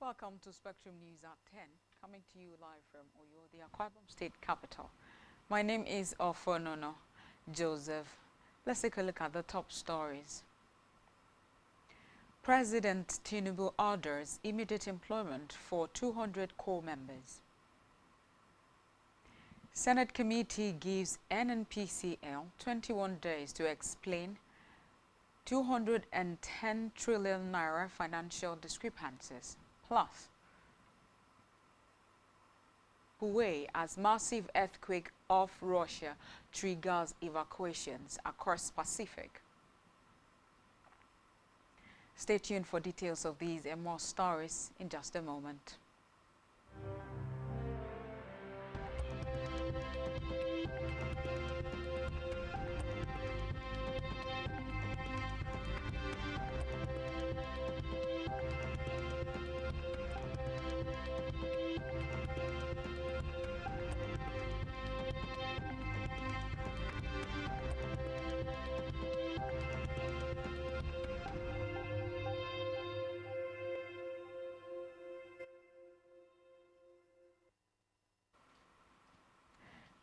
Welcome to Spectrum News at 10, coming to you live from Oyo, the Akwa Ibom State capital. My name is Ofonono Joseph. Let's take a look at the top stories. President Tinubu orders immediate employment for 200 corps members. Senate committee gives NNPCL 21 days to explain 210 trillion naira financial discrepancies. Plus, Huawei as massive earthquake off Russia triggers evacuations across Pacific. Stay tuned for details of these and more stories in just a moment.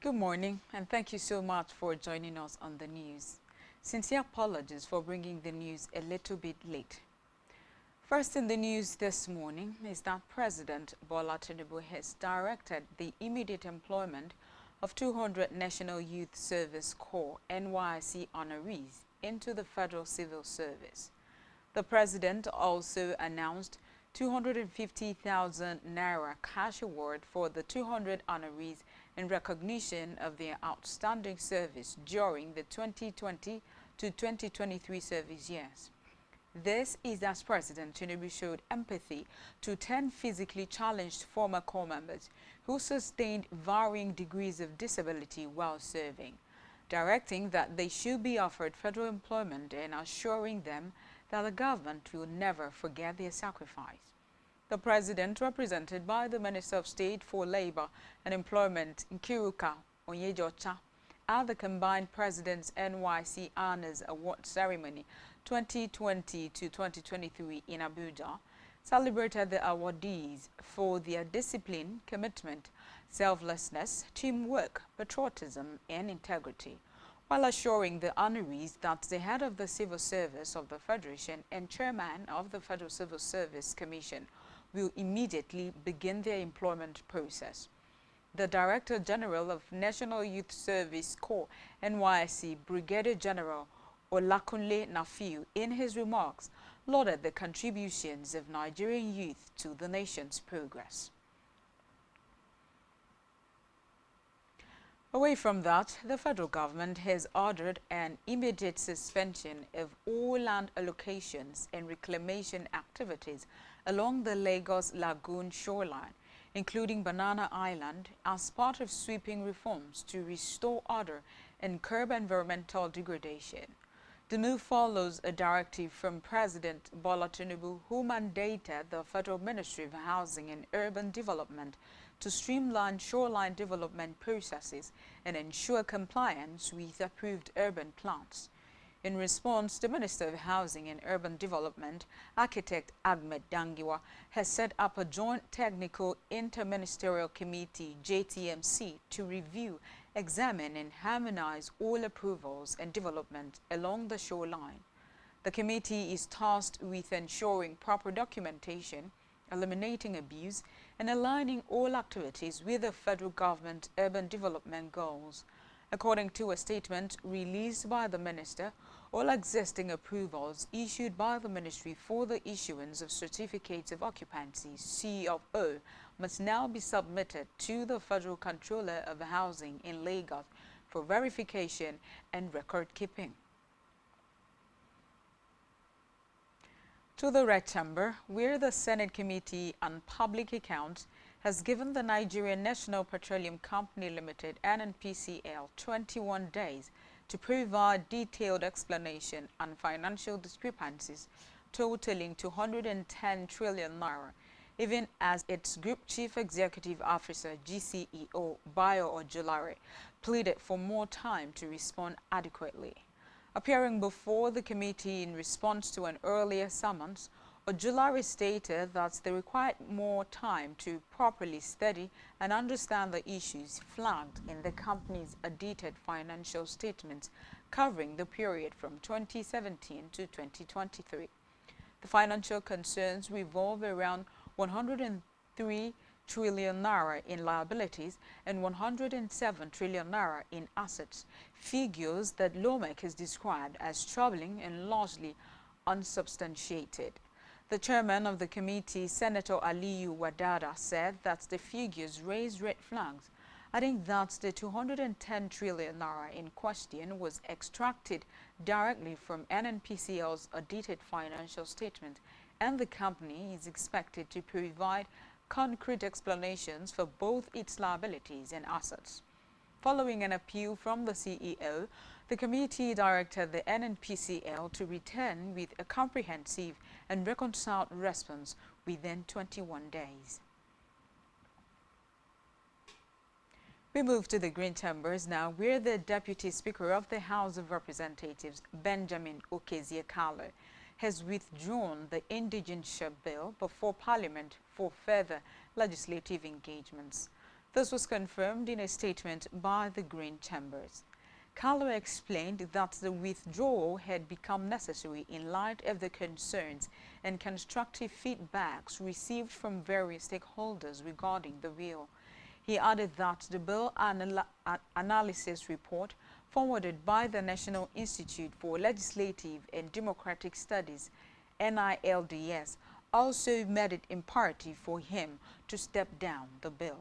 Good morning, and thank you so much for joining us on the news. Sincere apologies for bringing the news a little bit late. First in the news this morning is that President Bola Tinubu has directed the immediate employment of 200 National Youth Service Corps (NYSC) honorees into the Federal Civil Service. The President also announced 250,000 naira cash award for the 200 honorees in recognition of their outstanding service during the 2020 to 2023 service years. This is as President Tinubu showed empathy to 10 physically challenged former corps members who sustained varying degrees of disability while serving, directing that they should be offered federal employment and assuring them that the government will never forget their sacrifice. The President, represented by the Minister of State for Labor and Employment, Nkiruka Onyejocha, at the combined President's NYC Honors Award Ceremony 2020 to 2023 in Abuja, celebrated the awardees for their discipline, commitment, selflessness, teamwork, patriotism, and integrity, while assuring the honorees that the head of the Civil Service of the Federation and chairman of the Federal Civil Service Commission will immediately begin their employment process. The Director General of National Youth Service Corps (NYSC), Brigadier General Olakunle Nafiu, in his remarks, lauded the contributions of Nigerian youth to the nation's progress. Away from that, the federal government has ordered an immediate suspension of all land allocations and reclamation activities along the Lagos Lagoon shoreline, including Banana Island, as part of sweeping reforms to restore order and curb environmental degradation. The move follows a directive from President Bola Tinubu, who mandated the Federal Ministry of Housing and Urban Development to streamline shoreline development processes and ensure compliance with approved urban plans. In response, the Minister of Housing and Urban Development, Architect Ahmed Dangiwa, has set up a Joint Technical Interministerial Committee (JTMC) to review, examine and harmonize all approvals and development along the shoreline. The committee is tasked with ensuring proper documentation, eliminating abuse, and aligning all activities with the federal government urban development goals. According to a statement released by the minister, all existing approvals issued by the ministry for the issuance of certificates of occupancy (C of O) must now be submitted to the Federal Controller of Housing in Lagos for verification and record keeping. To the Red Chamber, where the Senate Committee on Public Accounts has given the Nigerian National Petroleum Company Limited (NNPCL) 21 days to provide detailed explanation on financial discrepancies totaling 210 trillion naira, even as its Group Chief Executive Officer (GCEO) Bayo Ojulare pleaded for more time to respond adequately. Appearing before the committee in response to an earlier summons, Ojulari stated that they required more time to properly study and understand the issues flagged in the company's audited financial statements covering the period from 2017 to 2023. The financial concerns revolve around 103 trillion naira in liabilities and 107 trillion naira in assets, figures that lawmakers described as troubling and largely unsubstantiated. The chairman of the committee, Senator Aliyu Wadada, said that the figures raised red flags, adding that the 210 trillion naira in question was extracted directly from NNPCL's audited financial statement, and the company is expected to provide concrete explanations for both its liabilities and assets. Following an appeal from the CEO, the committee directed the NNPCL to return with a comprehensive and reconciled response within 21 days. We move to the Green Chambers now, where the Deputy Speaker of the House of Representatives, Benjamin Okezie-Kalu, has withdrawn the indigenship bill before Parliament for further legislative engagements. This was confirmed in a statement by the Green Chambers. Kalu explained that the withdrawal had become necessary in light of the concerns and constructive feedbacks received from various stakeholders regarding the bill. He added that the bill analysis report forwarded by the National Institute for Legislative and Democratic Studies, NILDS, also made it imperative for him to step down the bill.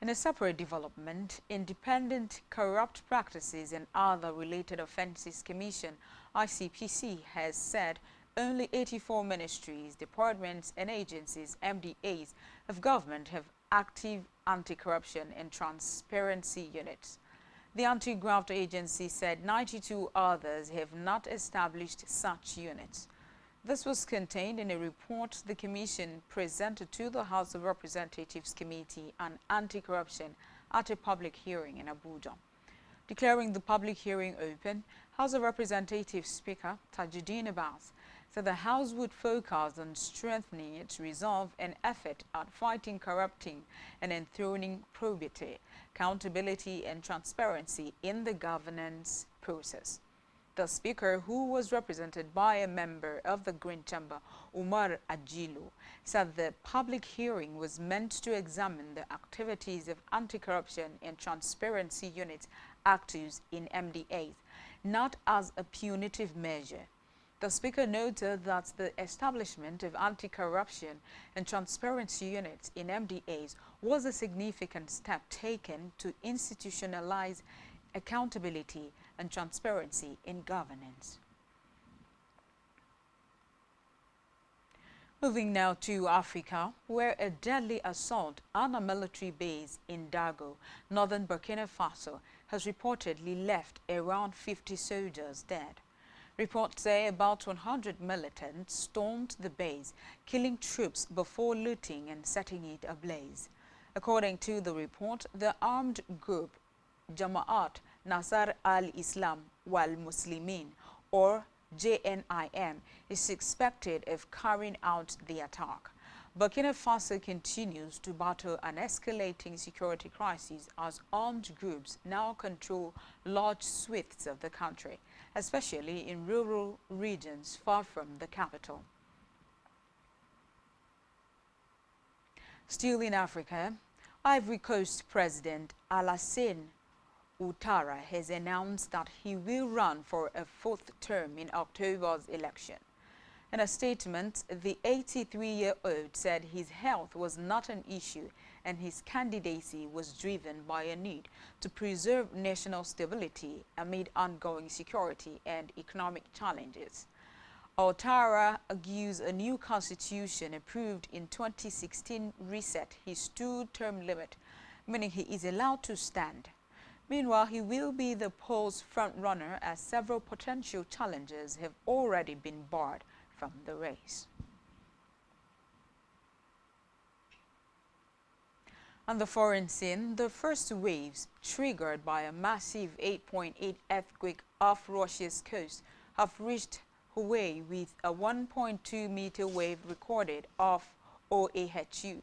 In a separate development, Independent Corrupt Practices and Other Related Offences Commission, ICPC, has said only 84 ministries, departments and agencies, MDAs, of government have active anti-corruption and transparency units. The anti-graft agency said 92 others have not established such units. This was contained in a report the Commission presented to the House of Representatives Committee on Anti-Corruption at a public hearing in Abuja. Declaring the public hearing open, House of Representatives Speaker Tajuddin Abbas said the House would focus on strengthening its resolve and effort at fighting corrupting and enthroning probity, accountability and transparency in the governance process. The Speaker, who was represented by a member of the Green Chamber, Umar Ajilu, said the public hearing was meant to examine the activities of anti-corruption and transparency units actives in MDAs, not as a punitive measure. The Speaker noted that the establishment of anti-corruption and transparency units in MDAs was a significant step taken to institutionalize accountability and transparency in governance. Moving now to Africa, where a deadly assault on a military base in Dago, northern Burkina Faso, has reportedly left around 50 soldiers dead. Reports say about 100 militants stormed the base, killing troops before looting and setting it ablaze. According to the report, the armed group Jama'at Nasar al-Islam wal-Muslimin, or JNIM, is suspected of carrying out the attack. Burkina Faso continues to battle an escalating security crisis as armed groups now control large swaths of the country, especially in rural regions far from the capital. Still in Africa, Ivory Coast President Alassane Ouattara has announced that he will run for a fourth term in October's election. In a statement, the 83-year-old said his health was not an issue and his candidacy was driven by a need to preserve national stability amid ongoing security and economic challenges. Ouattara argues a new constitution approved in 2016 reset his two-term limit, meaning he is allowed to stand. Meanwhile, he will be the poll's front-runner as several potential challengers have already been barred from the race. On the foreign scene, the first waves, triggered by a massive 8.8 earthquake off Russia's coast, have reached Hawaii with a 1.2-meter wave recorded off Oahu.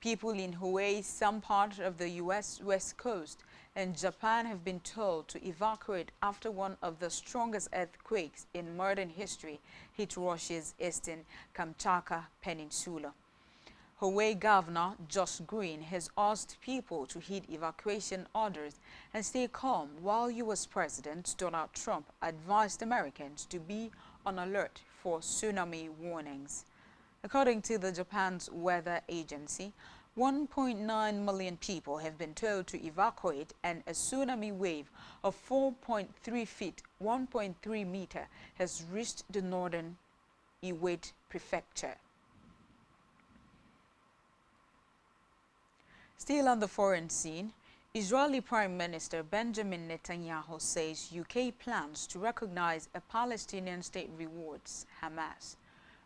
People in Hawaii, some part of the U.S. West Coast, and Japan have been told to evacuate after one of the strongest earthquakes in modern history hit Russia's eastern Kamchatka Peninsula. Hawaii Governor Josh Green has asked people to heed evacuation orders and stay calm, while U.S. President Donald Trump advised Americans to be on alert for tsunami warnings. According to the Japan's weather agency, 1.9 million people have been told to evacuate, and a tsunami wave of 4.3 feet, 1.3 meter, has reached the northern Iwate prefecture. Still on the foreign scene, Israeli Prime Minister Benjamin Netanyahu says UK plans to recognize a Palestinian state rewards Hamas.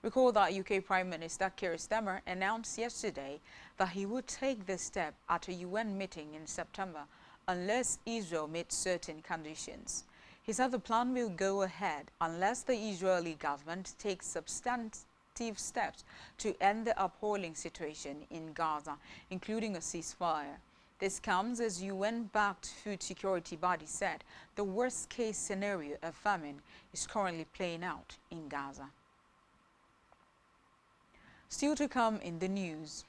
Recall that UK Prime Minister Keir Starmer announced yesterday that he would take this step at a UN meeting in September unless Israel meets certain conditions. He said the plan will go ahead unless the Israeli government takes substantive steps to end the appalling situation in Gaza, including a ceasefire. This comes as UN-backed food security body said the worst-case scenario of famine is currently playing out in Gaza. Still to come in the news.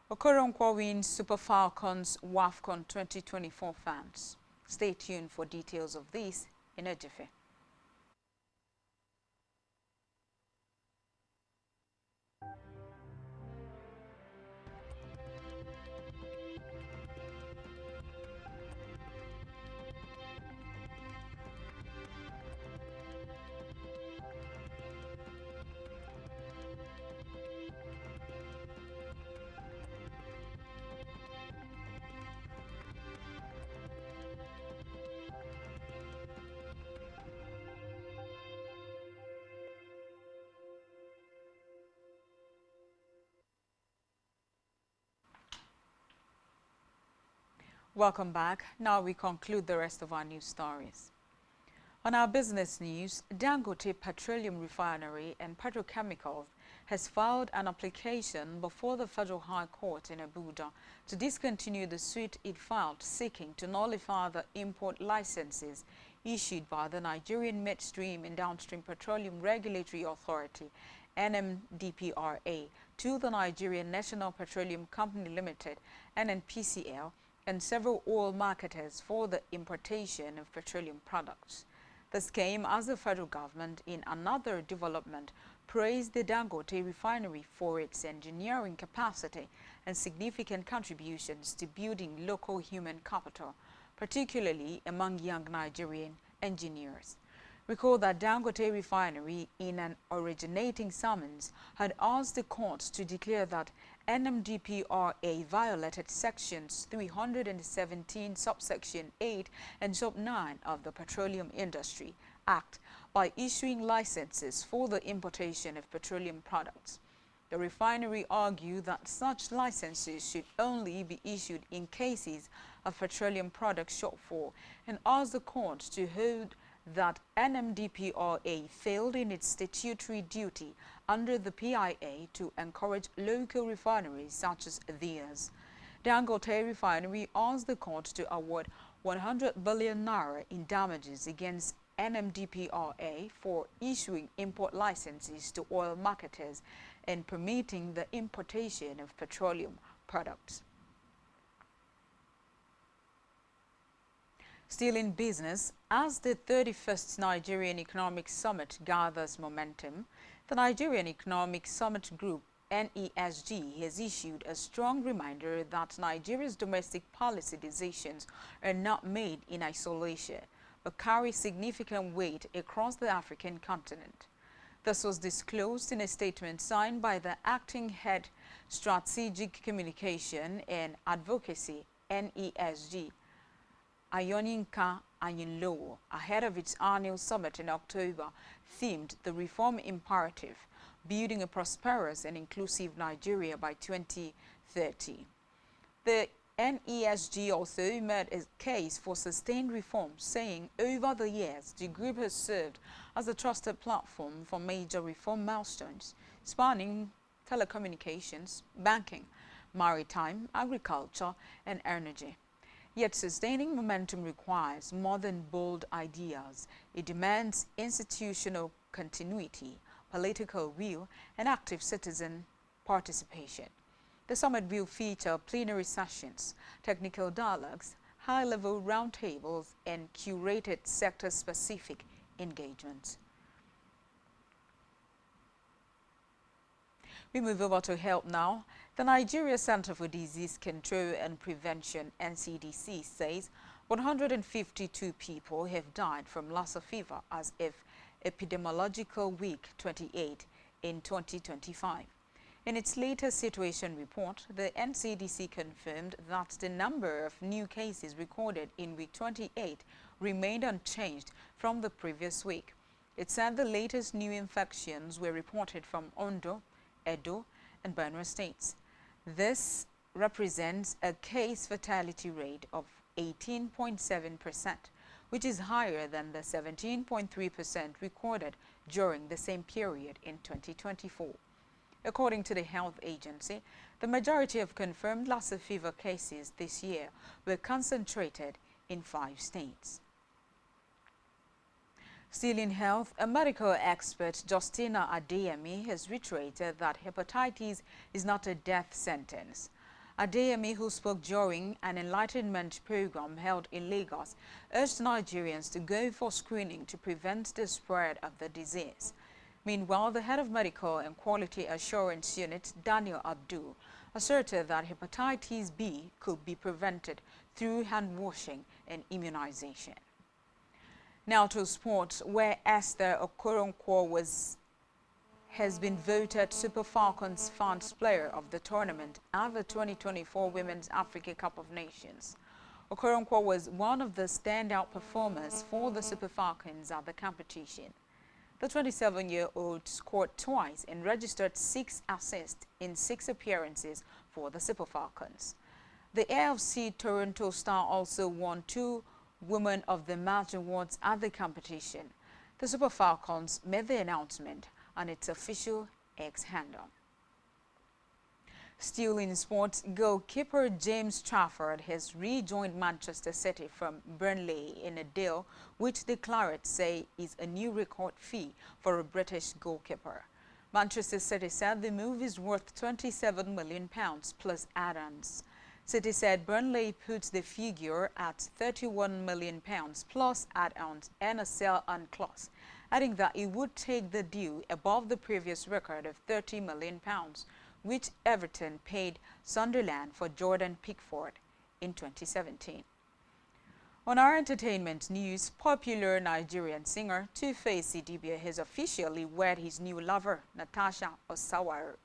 Okoronkwo wins Super Falcons WAFCON 2024 fans. Stay tuned for details of this in a jiffy. Welcome back. Now we conclude the rest of our news stories. On our business news, Dangote Petroleum Refinery and Petrochemicals has filed an application before the Federal High Court in Abuja to discontinue the suit it filed seeking to nullify the import licenses issued by the Nigerian Midstream and Downstream Petroleum Regulatory Authority (NMDPRA) to the Nigerian National Petroleum Company Limited (NNPCL) and several oil marketers for the importation of petroleum products. This came as the federal government, in another development, praised the Dangote refinery for its engineering capacity and significant contributions to building local human capital, particularly among young Nigerian engineers. Recall that Dangote Refinery, in an originating summons, had asked the courts to declare that NMDPRA violated sections 317 subsection 8 and sub 9 of the Petroleum Industry Act by issuing licenses for the importation of petroleum products. The refinery argued that such licenses should only be issued in cases of petroleum product shortfall and asked the court to hold that NMDPRA failed in its statutory duty under the PIA to encourage local refineries such as theirs. Dangote Refinery asked the court to award 100 billion naira in damages against NMDPRA for issuing import licenses to oil marketers and permitting the importation of petroleum products. Still in business, as the 31st Nigerian Economic Summit gathers momentum, the Nigerian Economic Summit Group, NESG, has issued a strong reminder that Nigeria's domestic policy decisions are not made in isolation, but carry significant weight across the African continent. This was disclosed in a statement signed by the Acting Head Strategic Communication and Advocacy, NESG, Ayoninka Anyinlowo, ahead of its annual summit in October, themed the Reform Imperative, Building a Prosperous and Inclusive Nigeria by 2030. The NESG also made a case for sustained reform, saying over the years the group has served as a trusted platform for major reform milestones spanning telecommunications, banking, maritime, agriculture, and energy. Yet sustaining momentum requires more than bold ideas. It demands institutional continuity, political will, and active citizen participation. The summit will feature plenary sessions, technical dialogues, high-level roundtables, and curated sector-specific engagements. We move over to health now. The Nigeria Center for Disease Control and Prevention, NCDC, says 152 people have died from Lassa fever as of epidemiological week 28 in 2025. In its latest situation report, the NCDC confirmed that the number of new cases recorded in week 28 remained unchanged from the previous week. It said the latest new infections were reported from Ondo, Edo, and Benue states. This represents a case fatality rate of 18.7%, which is higher than the 17.3% recorded during the same period in 2024. According to the health agency, the majority of confirmed Lassa fever cases this year were concentrated in 5 states. Still in health, a medical expert, Justina Adeyemi, has reiterated that hepatitis is not a death sentence. Adeyemi, who spoke during an enlightenment program held in Lagos, urged Nigerians to go for screening to prevent the spread of the disease. Meanwhile, the head of Medical and Quality Assurance Unit, Daniel Abdul, asserted that hepatitis B could be prevented through hand washing and immunization. Now to sports, where Esther Okoronkwo has been voted Super Falcons Fans Player of the tournament at the 2024 Women's Africa Cup of Nations. Okoronkwo was one of the standout performers for the Super Falcons at the competition. The 27-year-old scored twice and registered 6 assists in 6 appearances for the Super Falcons. The AFC Toronto Star also won 2 Women of the Match awards at the competition. The Super Falcons made the announcement on its official X handle. Still in sports, goalkeeper James Trafford has rejoined Manchester City from Burnley in a deal which the Clarets say is a new record fee for a British goalkeeper. Manchester City said the move is worth £27 million plus add-ons. City said Burnley puts the figure at £31 million plus add-ons and a sell-on clause, adding that it would take the deal above the previous record of £30 million, which Everton paid Sunderland for Jordan Pickford in 2017. On our entertainment news, popular Nigerian singer Two-Face Idibia has officially wed his new lover, Natasha Osawaru,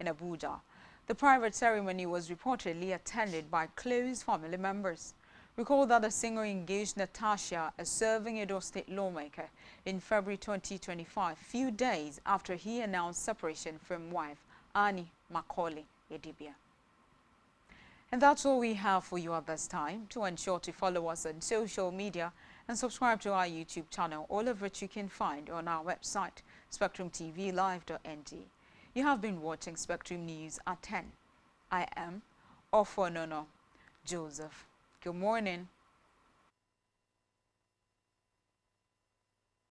in Abuja. The private ceremony was reportedly attended by close family members. Recall that the singer engaged Natasha, a serving Edo State lawmaker, in February 2025, few days after he announced separation from wife Annie Macaulay Idibia. And that's all we have for you at this time. To ensure to follow us on social media and subscribe to our YouTube channel, all of which you can find on our website, spectrumtvlive.ng. You have been watching Spectrum News at 10. I am Ofonono Joseph. Good morning.